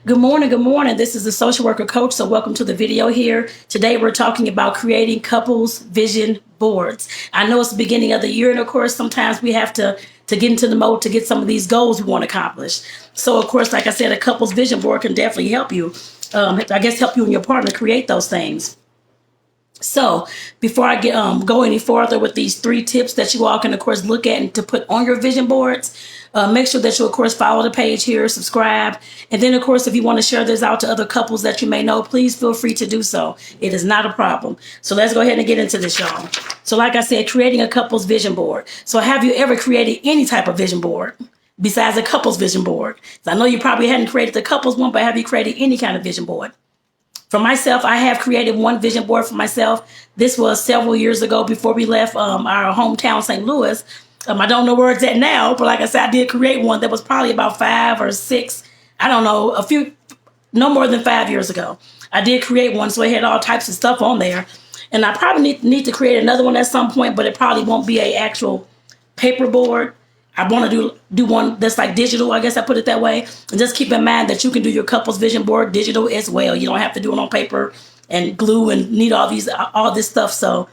Good morning. Good morning. This is the social worker coach. So welcome to the video here. Today we're talking about creating couples vision boards. I know it's the beginning of the year, and of course, sometimes we have to get into the mode to get some of these goals we want to accomplish. So of course, like I said, a couples vision board can definitely help you. Help you and your partner create those things. So before I go any further with these 3 tips that you all can, of course, look at and to put on your vision boards, make sure that you, of course, follow the page here, subscribe. And then, of course, if you want to share this out to other couples that you may know, please feel free to do so. It is not a problem. So let's go ahead and get into this, y'all. So like I said, creating a couples vision board. So have you ever created any type of vision board besides a couples vision board? So I know you probably hadn't created the couples one, but have you created any kind of vision board? For myself, I have created one vision board for myself. This was several years ago before we left our hometown, St. Louis. I don't know where it's at now, but like I said, I did create one that was probably about 5 or 6, I don't know, no more than 5 years ago. I did create one, so it had all types of stuff on there. And I probably need to create another one at some point, but it probably won't be an actual paper board. I want to do one that's like digital, I guess I put it that way. And just keep in mind that you can do your couples vision board digital as well. You don't have to do it on paper and glue and need all this stuff. So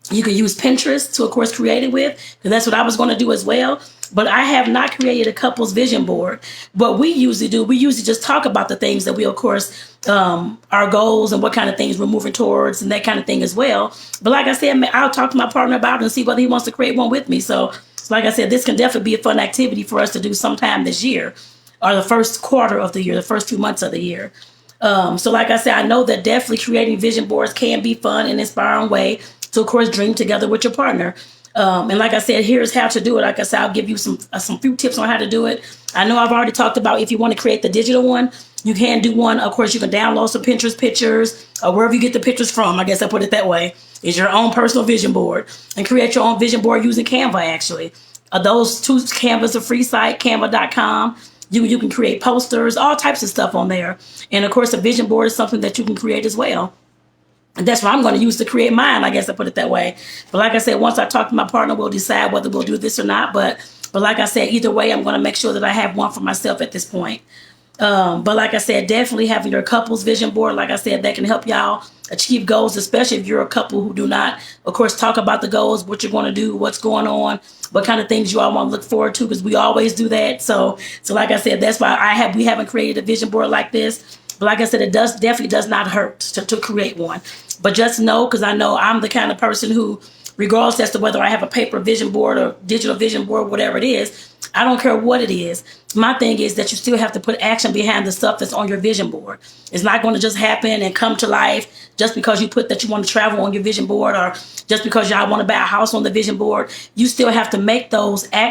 you can use Pinterest to, of course, create it with, because that's what I was going to do as well. But I have not created a couples vision board. What we usually do, we usually just talk about the things that we, of course, our goals and what kind of things we're moving towards and that kind of thing as well. But like I said, I'll talk to my partner about it and see whether he wants to create one with me. So like I said, this can definitely be a fun activity for us to do sometime this year, or the first quarter of the year, the first 2 months of the year. So like I said, I know that definitely creating vision boards can be fun and inspiring way to, of course, dream together with your partner. And like I said, here's how to do it. Like I said, I'll give you some few tips on how to do it. I know I've already talked about if you want to create the digital one, you can do one. Of course, you can download some Pinterest pictures or wherever you get the pictures from. I guess I put it that way. Is your own personal vision board, and create your own vision board using Canva, actually. Those 2 Canva's a free site, canva.com. You can create posters, all types of stuff on there. And of course, a vision board is something that you can create as well. And that's what I'm going to use to create mine. I guess I put it that way. But like I said, once I talk to my partner, we'll decide whether we'll do this or not. But like I said, either way, I'm going to make sure that I have one for myself at this point. But like I said, definitely having your couples vision board, like I said, that can help y'all achieve goals, especially if you're a couple who do not, of course, talk about the goals, what you're going to do, what's going on, what kind of things you all want to look forward to, because we always do that. So like I said, that's why we haven't created a vision board like this. But like I said, it definitely does not hurt to create one. But just know, because I know I'm the kind of person who, regardless as to whether I have a paper vision board or digital vision board, whatever it is, I don't care what it is. My thing is that you still have to put action behind the stuff that's on your vision board. It's not going to just happen and come to life just because you put that you want to travel on your vision board, or just because y'all want to buy a house on the vision board. You still have to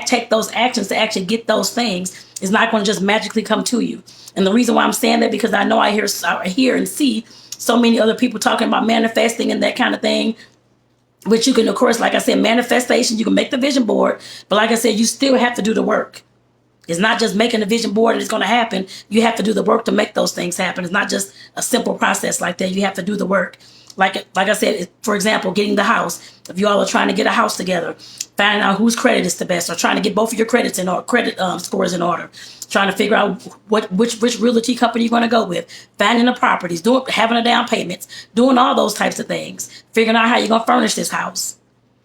take those actions to actually get those things. It's not going to just magically come to you. And the reason why I'm saying that, because I know I hear and see so many other people talking about manifesting and that kind of thing, which you can, of course, like I said, manifestation, you can make the vision board, but like I said, you still have to do the work. It's not just making a vision board and it's going to happen. You have to do the work to make those things happen. It's not just a simple process like that. You have to do the work. Like I said, for example, getting the house. If you all are trying to get a house together, finding out whose credit is the best, or trying to get both of your credits in order, credit scores in order, trying to figure out which realty company you're going to go with, finding the properties, having a down payments, doing all those types of things, figuring out how you're going to furnish this house.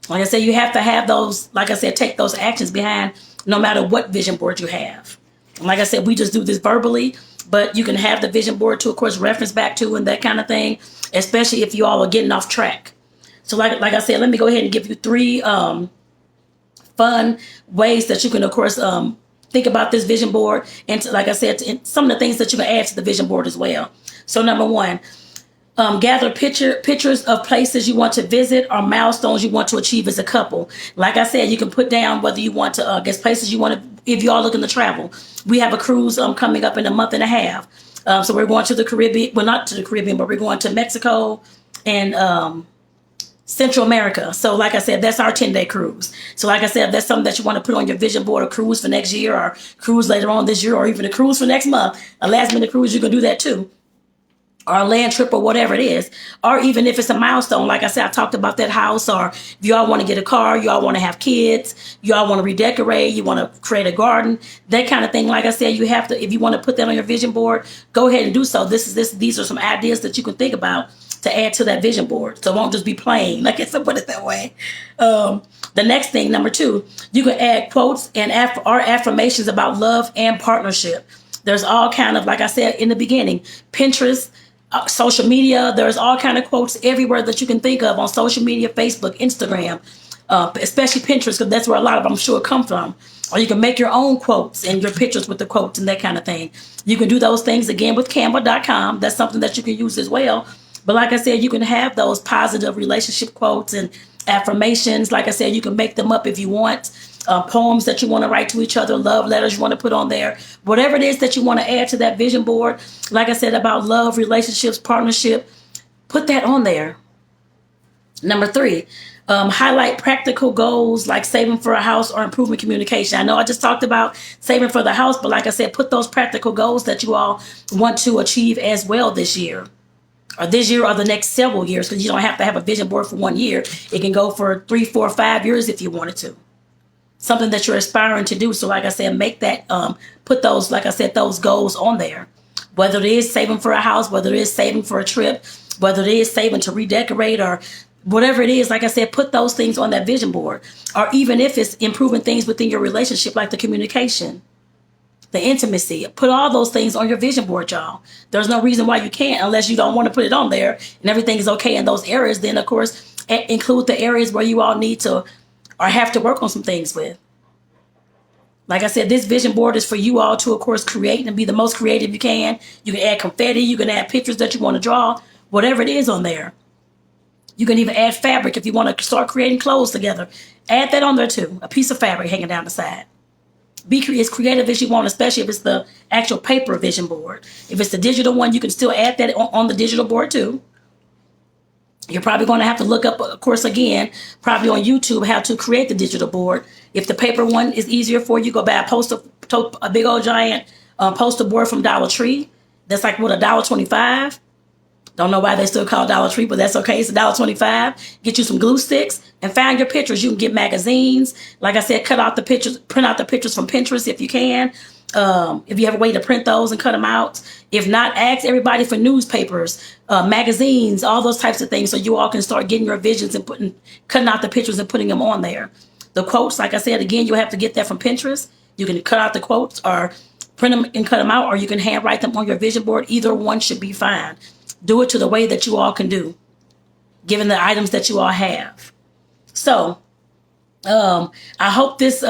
Like I said, you have to have those, like I said, take those actions behind no matter what vision board you have. And like I said, we just do this verbally, but you can have the vision board to, of course, reference back to and that kind of thing, especially if you all are getting off track. So like I said, let me go ahead and give you 3 fun ways that you can, of course, think about this vision board. And like I said, some of the things that you can add to the vision board as well. So number 1, gather pictures of places you want to visit or milestones you want to achieve as a couple. Like I said, you can put down whether you want to guess places you want to, if you are looking to travel. We have a cruise coming up in a month and a half. So we're going to the Caribbean. Well, not to the Caribbean, but we're going to Mexico and Central America. So like I said, that's our 10-day cruise. So like I said, if that's something that you want to put on your vision board, a cruise for next year, or cruise later on this year, or even a cruise for next month, a last minute cruise, you can do that too. or a land trip or whatever it is, or even if it's a milestone. Like I said, I talked about that house, or if you all want to get a car, you all want to have kids, you all want to redecorate, you want to create a garden, that kind of thing. Like I said, you have to, if you want to put that on your vision board, go ahead and do so. These are some ideas that you can think about to add to that vision board, so it won't just be plain. Like I said, put it that way. The next thing, number 2, you can add quotes and or affirmations about love and partnership. There's all kind of, like I said in the beginning, Pinterest, social media, there's all kind of quotes everywhere that you can think of on social media, Facebook, Instagram, especially Pinterest, because that's where a lot of them, I'm sure, come from. Or you can make your own quotes and your pictures with the quotes and that kind of thing. You can do those things again with canva.com. That's something that you can use as well. But like I said, you can have those positive relationship quotes and affirmations. Like I said, you can make them up if you want. Poems that you want to write to each other, love letters you want to put on there, whatever it is that you want to add to that vision board. Like I said, about love, relationships, partnership, put that on there. Number 3, highlight practical goals like saving for a house or improving communication. I know I just talked about saving for the house, but like I said, put those practical goals that you all want to achieve as well this year. Or this year or the next several years, because you don't have to have a vision board for 1 year. It can go for 3, 4, 5 years if you wanted to. Something that you're aspiring to do. So like I said, make that, put those, like I said, those goals on there. Whether it is saving for a house, whether it is saving for a trip, whether it is saving to redecorate, or whatever it is, like I said, put those things on that vision board. Or even if it's improving things within your relationship, like the communication, the intimacy, put all those things on your vision board, y'all. There's no reason why you can't, unless you don't want to put it on there and everything is okay in those areas. Then of course, include the areas where you all need to or have to work on some things with. Like I said, this vision board is for you all to, of course, create and be the most creative you can. You can add confetti, you can add pictures that you want to draw, whatever it is on there. You can even add fabric if you want to start creating clothes together. Add that on there too, a piece of fabric hanging down the side. Be as creative as you want, especially if it's the actual paper vision board. If it's the digital one, you can still add that on the digital board too. You're probably going to have to look up, of course, again, probably on YouTube, how to create the digital board. If the paper one is easier for you, go buy a big old giant poster board from Dollar Tree. That's like, what, $1.25? Don't know why they still call Dollar Tree, but that's okay. It's $1.25. Get you some glue sticks and find your pictures. You can get magazines. Like I said, cut out the pictures, print out the pictures from Pinterest if you can. If you have a way to print those and cut them out. If not, ask everybody for newspapers, magazines, all those types of things, so you all can start getting your visions and cutting out the pictures and putting them on there. The quotes, like I said, again, you'll have to get that from Pinterest. You can cut out the quotes or print them and cut them out, or you can handwrite them on your vision board. Either one should be fine. Do it to the way that you all can do, given the items that you all have. So, I hope this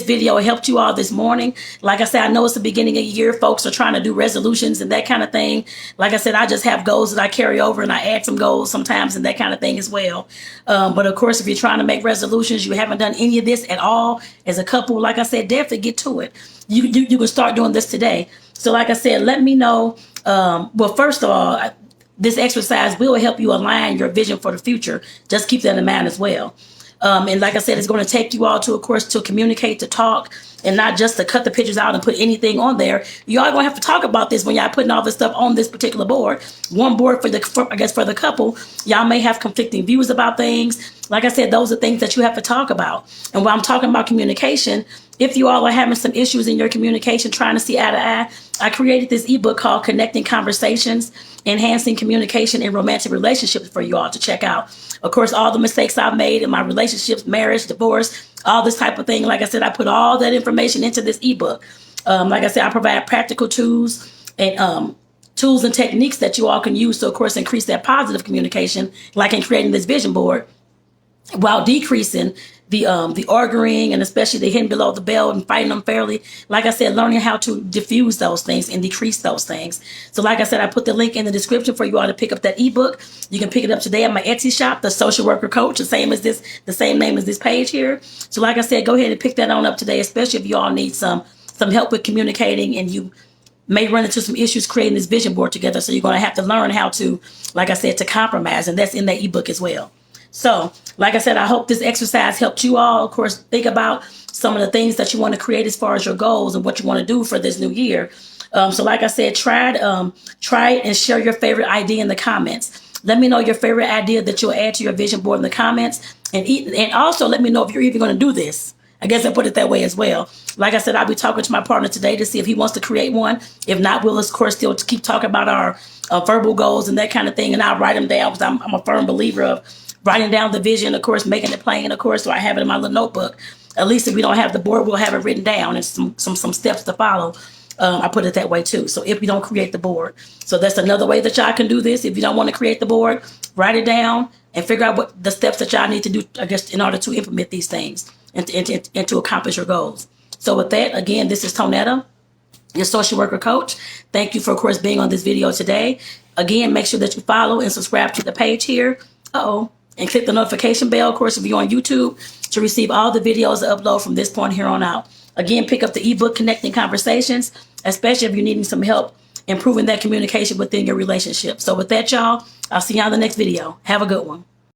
video helped you all this morning. Like I said, I know it's the beginning of the year. Folks are trying to do resolutions and that kind of thing. Like I said, I just have goals that I carry over, and I add some goals sometimes and that kind of thing as well. But of course, if you're trying to make resolutions, you haven't done any of this at all as a couple, like I said, definitely get to it. You can start doing this today. So like I said, let me know. Well, first of all, this exercise will help you align your vision for the future. Just keep that in mind as well. And like I said, it's going to take you all to, of course, to communicate, to talk, and not just to cut the pictures out and put anything on there. You all going to have to talk about this when y'all putting all this stuff on this particular board. One board for the couple. Y'all may have conflicting views about things. Like I said, those are things that you have to talk about. And when I'm talking about communication, if you all are having some issues in your communication, trying to see eye to eye, I created this ebook called Connecting Conversations, Enhancing Communication in Romantic Relationships for you all to check out. Of course, all the mistakes I've made in my relationships, marriage, divorce, all this type of thing. Like I said, I put all that information into this ebook. Like I said, I provide practical tools and techniques that you all can use to, of course, increase that positive communication, like in creating this vision board, while decreasing the arguing and especially the hitting below the belt and fighting unfairly. Like I said, learning how to diffuse those things and decrease those things. So like I said, I put the link in the description for you all to pick up that ebook. You can pick it up today at my Etsy shop, The Social Worker Coach, the same name as this page here. So like I said, go ahead and pick that on up today, especially if you all need some help with communicating and you may run into some issues creating this vision board together. So you're going to have to learn how to, like I said, to compromise, and that's in that ebook as well. So, like I said, I hope this exercise helped you all. Of course, think about some of the things that you want to create as far as your goals and what you want to do for this new year. So like I said, try it and share your favorite idea in the comments. Let me know your favorite idea that you'll add to your vision board in the comments. And also let me know if you're even going to do this. I guess I put it that way as well. Like I said, I'll be talking to my partner today to see if he wants to create one. If not, we'll, of course, still keep talking about our verbal goals and that kind of thing. And I'll write them down because I'm a firm believer of writing down the vision, of course, making it plain, of course, so I have it in my little notebook. At least if we don't have the board, we'll have it written down and some steps to follow. I put it that way too. So if you don't create the board, so that's another way that y'all can do this. If you don't want to create the board, write it down and figure out what the steps that y'all need to do, I guess, in order to implement these things and to accomplish your goals. So with that, again, this is Tonetta, your social worker coach. Thank you for, of course, being on this video today. Again, make sure that you follow and subscribe to the page here. And click the notification bell, of course, if you're on YouTube, to receive all the videos I upload from this point here on out. Again, pick up the ebook, Connecting Conversations, especially if you're needing some help improving that communication within your relationship. So with that, y'all, I'll see you on the next video. Have a good one.